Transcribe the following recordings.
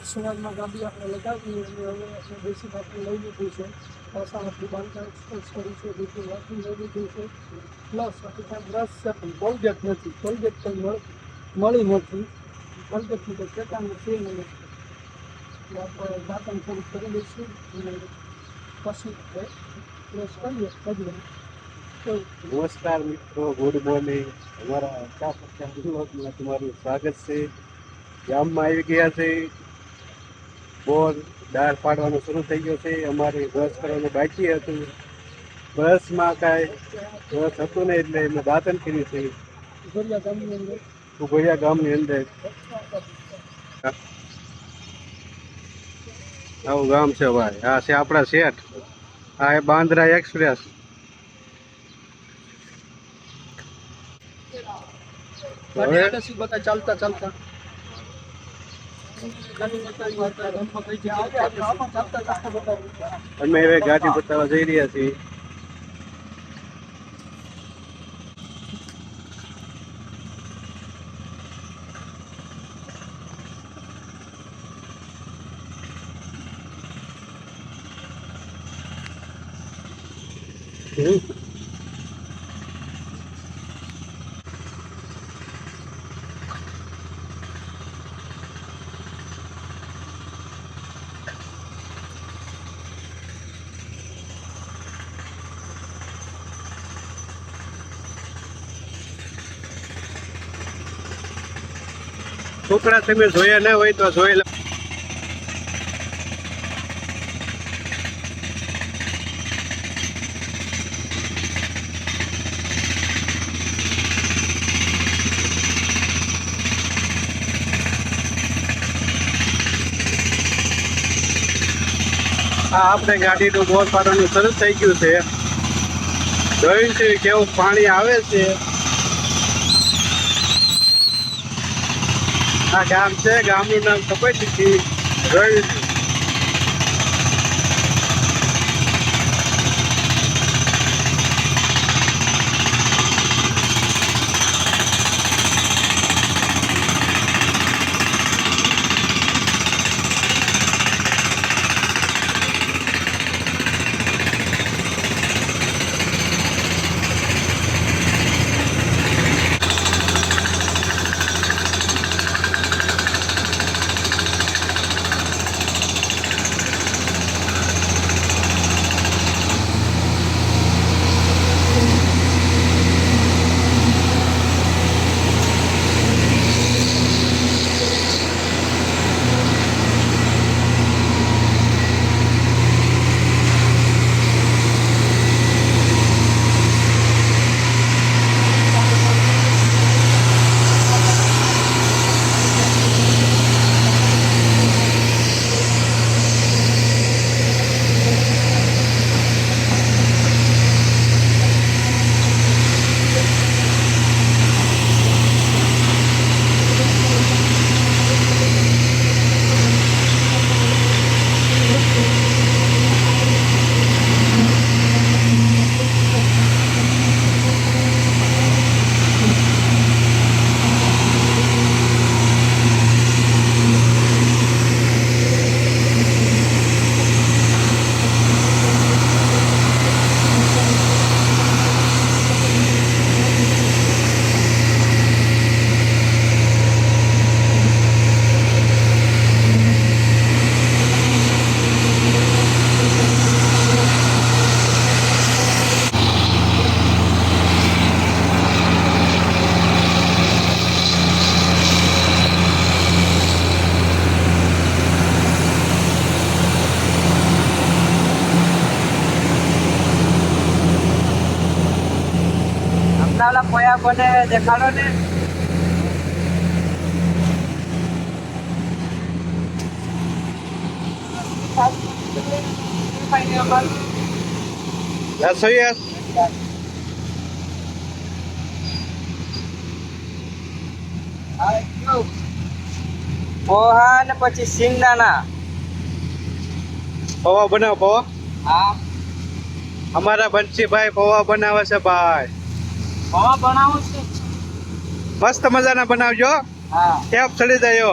સવારમાં ગાડી આપણે લગાવી અને હવે આપણે બેસી આપણે લઈ લીધું છે. પાછા આપણી બાંધકામ એક્સપ્રેસ કરી છે, બીજું વાંચી લઈ લીધું છે. પ્લસ આપણી ત્યાં બ્રશ છે પણ કોલગેટ નથી, કોલગેટ કંઈ મળી નથી. કોલગેટની તો ચેતાનું છે નહીં. એટલે આપણે દાંતણ થોડુંક કરી લઈશું અને પછી બ્રશ કરીએ બધું. નમસ્કાર મિત્રો, ગુડ મોર્નિંગ. અમારા ચા પત્તા બ્લોગમાં તમારું સ્વાગત છે. ગામમાં આવી ગયા છે, બોર દાળ પાડવાનું શરૂ થઈ ગયો છે. અમારે બ્રશ કરવાનું બાકી હતું, બ્રશમાં કાંઈ બ્રશ હતું નહીં એટલે એમાં દાંતણ કર્યું છે ઉભરિયા ગામની અંદર. આવું ગામ છે ભાઈ. આ છે આપણા શેઠ, આ એ બાંદ્રા એક્સપ્રેસ. ચાલતા ચાલતા અમે હવે ગાડી બતાવવા જઈ રહ્યા છીએ. છોકરા તમે જોયા ના હોય તો જોઈ લો. આપણે ગાડીનું બોર પાડવાનું શરૂ થઈ ગયું છે. જોયું છે કેવું પાણી આવે છે. આ ગામ છે, ગામનું નામ કપેટી જોયું છે. પોયા કોને દેખાડો ને. પોહા ને પછી સિંગદાણા પૌવા બનાવો. પૌવા હા અમારા બંસીભાઈ પૌવા બનાવે છે ભાઈ. પૌવા બનાવો છે મસ્ત મજાના બનાવજો. હા ટેપ ચડી જાય.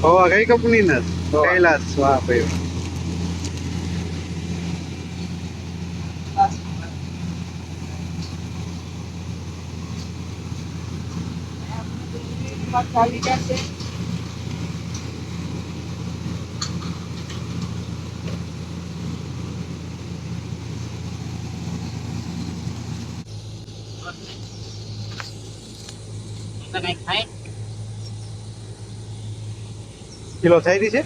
પૌવા કઈ કંપનીના કૈલાસ વાહ ભાઈ ચાલી જશે. કિલો થઈ રહી છે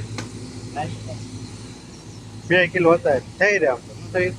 2 કિલો હતા થઈ રહ્યા આમ તો થઈ